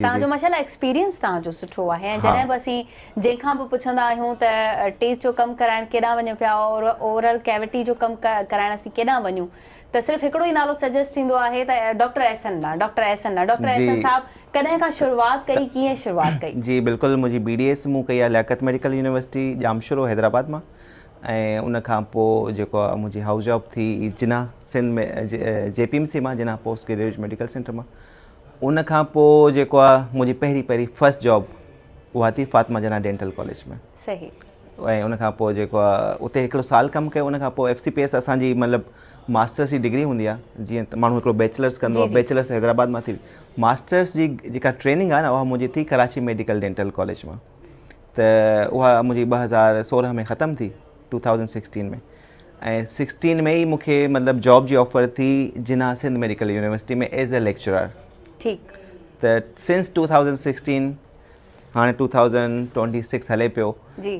तव्हांजो माशाल्लाह एक्सपीरियंस तव्हांजो सुठो आहे ऐं जॾहिं बि असीं जंहिंखां बि पुछंदा आहियूं त टेस्ट जो कमु कराइण केॾांहुं वञूं पिया और ओरल कैविटी जो कमु कराइण असीं केॾांहुं वञूं त सिर्फ़ु हिकिड़ो ई नालो सजेस्ट थींदो आहे त डॉक्टर एहसन डॉक्टर एहसन साहब कॾहिं खां शुरूआति कई कीअं शुरूआति कई? जी बिल्कुलु, मुंहिंजी BDS मूं कई आहे लियाकत मेडिकल यूनिवर्सिटी जामशोरो हैदराबाद मां। ऐं उन खां पोइ जेको आहे मुंहिंजी हाउस जॉब थी जिना सिंध में JPMC मां, जिना पोस्ट ग्रेजुएट मेडिकल सेंटर मां। उन खां पोइ जेको आहे मुंहिंजी पहिरीं फर्स्ट जॉब उहा थी फातिमा जना डेंटल कॉलेज में। सही। ऐं उन खां पोइ जेको आहे उते हिकिड़ो साल कमु कयो। उन खां पोइ FCPS असांजी मतिलबु मास्टर्स जी डिग्री हूंदी आहे, जीअं माण्हू हिकिड़ो बैचलर्स कंदो आहे, बैचलर्स हैदराबाद मां थी। मास्टर्स जी जेका ट्रेनिंग आहे न उहा मुंहिंजी थी कराची मेडिकल डेंटल कॉलेज मां। त उहा मुंहिंजी 2016 में ख़तमु थी, 2016 में। ऐं 16 में ई मूंखे मतिलबु जॉब जी ऑफर थी जिना सिंध मेडिकल यूनिवर्सिटी में एज़ अ लेक्चरर। ठीक। त सिंस 2016 हाणे 2026 हले पियो,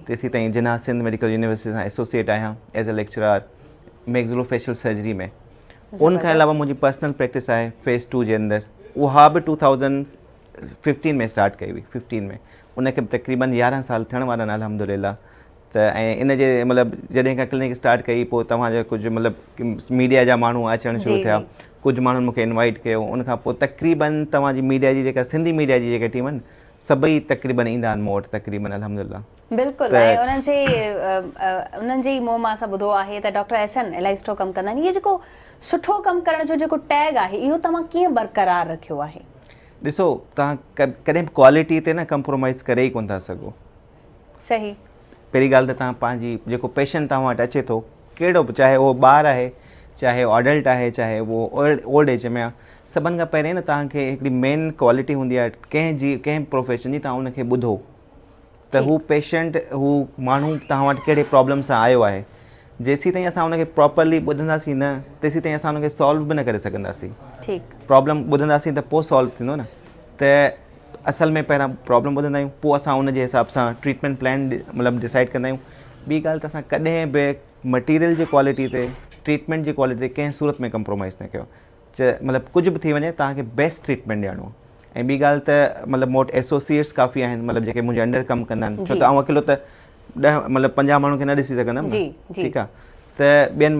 तेसीं ताईं जिना सिंध मेडिकल यूनिवर्सिटी सां एसोसिएट आहियां as a lecturer maxillofacial surgery में। उन खां अलावा मुंहिंजी पर्सनल प्रैक्टिस आहे फेज़ 2 जे अंदरि, उहा बि 2015 में स्टार्ट कई हुई। 15 में उनखे बि तक़रीबन 11 साल थियण वारा आहिनि अल्हम्दुलिल्लाह। त ऐं इन जे मतिलबु जॾहिं खां क्लिनिक स्टार्ट कई पोइ तव्हांजा कुझु मतिलबु मीडिया जा माण्हू अचणु शुरू थिया, कुझु माण्हुनि मूंखे इनवाइट कयो। उन खां पोइ तक़रीबन तव्हांजी मीडिया जी जेका सिंधी मीडिया जी जेका टीम आहिनि सभई तक़रीबन ईंदा आहिनि मूं वटि तक़रीबन अल्हम्दुलिल्लाह। बिल्कुलु। ऐं उन्हनि जे ई मुंहं मां असां ॿुधो आहे त डॉक्टर एहसन इलाही सुठो कमु कंदा आहिनि। इहो जेको सुठो कमु करण जो जेको टैग आहे इहो तव्हां कीअं बरक़रार रखियो आहे? ॾिसो, तव्हां कॾहिं बि क्वालिटी ते न कंप्रोमाइज़ करे ई कोन था सघो। सही। पहिरीं ॻाल्हि त तव्हां पंहिंजी जेको पेशेंट तव्हां वटि अचे थो, कहिड़ो बि, चाहे उहो ॿार आहे, चाहे उहो अडल्ट आहे, चाहे उहो ओल्ड एज में आहे, सभिनि खां पहिरीं न तव्हांखे हिकिड़ी मेन क्वालिटी हूंदी आहे कंहिं प्रोफेशन जी, तव्हां उनखे ॿुधो त हू पेशेंट, हू माण्हू तव्हां वटि कहिड़े प्रॉब्लम सां आयो आहे। जेसीं ताईं असां उनखे प्रॉपरली ॿुधंदासीं न, तेसीं ताईं असां उनखे सॉल्व बि न करे सघंदासीं। ठीकु। प्रॉब्लम ॿुधंदासीं त पोइ सॉल्व थींदो न। त असल में पहिरां प्रॉब्लम ॿुधंदा आहियूं, पोइ असां उन जे हिसाब सां ट्रीटमेंट प्लान मतिलबु डिसाइड कंदा आहियूं। ॿी ॻाल्हि त असां कॾहिं बि मटीरियल जी क्वालिटी ते, ट्रीटमेंट जी क्वालिटी ते कंहिं सूरत में कंप्रोमाइज़ न कयो। मतिलबु कुझु बि थी वञे, तव्हांखे बेस्ट ट्रीटमेंट ॾियणो आहे। ऐं ॿी ॻाल्हि त मतिलबु मूं वटि एसोसिएट्स काफ़ी आहिनि, मतिलबु जेके मुंहिंजे अंडर कमु कंदा आहिनि। छो त आउं अकेलो त 10 मतिलबु 50 माण्हुनि खे न ॾिसी सघंदमि न। ठीकु आहे। त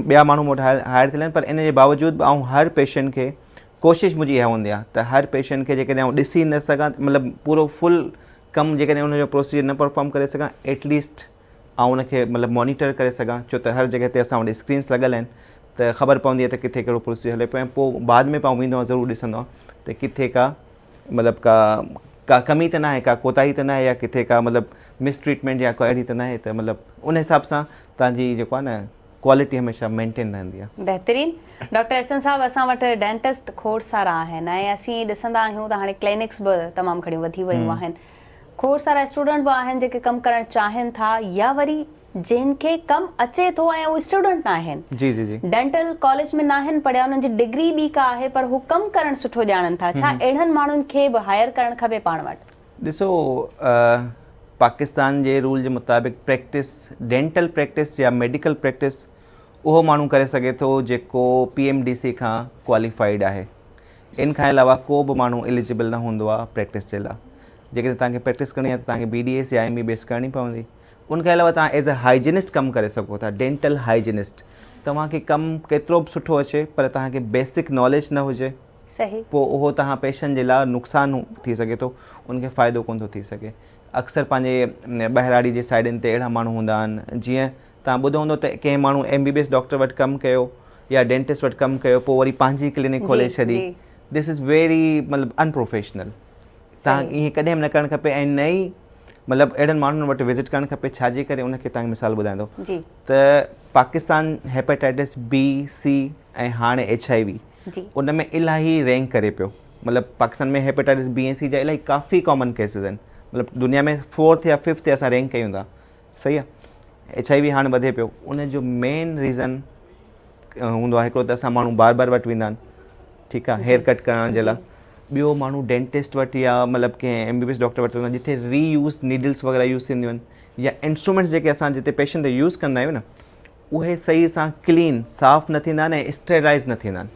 ॿिया माण्हू मूं वटि हायर थियल आहिनि, पर इन जे बावजूदि बि आउं हर पेशेंट खे, कोशिशि मुंहिंजी इहा हूंदी आहे त हर पेशेंट खे जेकॾहिं आउं ॾिसी न सघां, मतिलबु पूरो फुल कमु जेकॾहिं उनजो प्रोसीजर न परफॉर्म करे सघां, एटलीस्ट आउं उनखे मतिलबु मॉनिटर करे सघां। छो त हर जॻह ते असां वटि स्क्रीन्स लॻल आहिनि, त ख़बर पवंदी आहे त किथे कहिड़ो प्रोसीजर हले पियो। ऐं पोइ बाद में पाण वेंदो आहे, ज़रूरु ॾिसंदो आहे त किथे का मतिलबु का कमी त न आहे, का कोताही त न आहे, या किथे का मतिलबु मिसट्रीटमेंट या को अहिड़ी त न आहे। त मतिलबु उन हिसाब सां तव्हांजी जेको आहे न क्वालिटी हमेशह मेंटेन रहंदी आहे। बहितरीनु। डॉक्टर एहसन साहब, असां वटि डेंटिस्ट खोड़ सारा आहिनि ऐं असीं ॾिसंदा आहियूं त हाणे क्लिनिक्स बि तमामु घणियूं वधी वियूं आहिनि। खोड़ सारा स्टूडेंट बि आहिनि जेके कमु करणु चाहिनि था, या वरी जिनखे कमु अचे थो ऐं उहे स्टूडेंट न आहिनि, जी जी जी, डेंटल कॉलेज में न आहिनि पढ़िया, उन्हनि जी डिग्री ॿी का आहे, पर हू कमु करणु सुठो ॼाणनि था। छा अहिड़नि माण्हुनि खे बि हायर करणु खपे पाण वटि? ॾिसो, पाकिस्तान जे रूल जे मुताबिक़ प्रैक्टिस, डेंटल प्रैक्टिस या मेडिकल प्रैक्टिस उहो माण्हू करे सघे थो जेको PMDC खां क्वालिफाइड आहे। इन खां अलावा को बि माण्हू एलिजिबल न हूंदो आहे प्रैक्टिस जे लाइ। जेकॾहिं तव्हांखे प्रैक्टिस करणी आहे त तव्हांखे BDS या MBBS करणी पवंदी। उन खां अलावा तव्हां एज़ अ हाइजीनिस्ट कमु करे सघो था, डेंटल हाइजीनिस्ट। तव्हांखे कमु केतिरो बि सुठो अचे, पर तव्हांखे बेसिक नॉलेज न हुजे, सही, पोइ उहो तव्हां पेशेंट जे लाइ नुक़सानु थी सघे थो, उनखे फ़ाइदो कोन थो थी सघे। अक्सर पंहिंजे ॿहिराड़ी जे साइडनि ते अहिड़ा माण्हू हूंदा आहिनि, जीअं तव्हां ॿुधो हूंदो त कंहिं माण्हू MBBS डॉक्टर वटि कमु कयो या डेंटिस्ट वटि कमु कयो, पोइ वरी पंहिंजी क्लिनिक खोले छॾी। दिस इज़ वेरी मतिलबु अनप्रोफेशनल। तव्हां ईअं कॾहिं बि न करणु खपे। ऐं नई मतिलबु अहिड़नि माण्हुनि वटि विज़िट करणु खपे। छाजे करे? उनखे तव्हांखे मिसाल ॿुधाईंदो त पाकिस्तान हेपेटाइटिस B, C ऐं हाणे HIV, उन में इलाही रैंक करे पियो। मतिलबु पाकिस्तान में हेपेटाइटिस B ऐं C जा इलाही काफ़ी कॉमन केसिस आहिनि। मतिलबु दुनिया में 4th या 5th ते असां रैंक कयूं था। सही आहे। HIV हाणे वधे पियो। उनजो मेन रीज़न हूंदो आहे हिकिड़ो त असां माण्हू बार बार वटि वेंदा आहिनि, ठीकु आहे, हेयर कट करण जे लाइ। ॿियो माण्हू डेंटिस्ट वटि या मतिलबु कंहिं MBBS डॉक्टर वटि वेंदा आहिनि जिथे रीयूज़ नीडल्स वग़ैरह यूज़ थींदियूं आहिनि, या इंस्ट्रूमेंट्स जेके असां जिते पेशेंट ते यूज़ कंदा आहियूं न, उहे सही सां क्लीन साफ़ु न थींदा आहिनि ऐं स्टेराइज़ न थींदा आहिनि।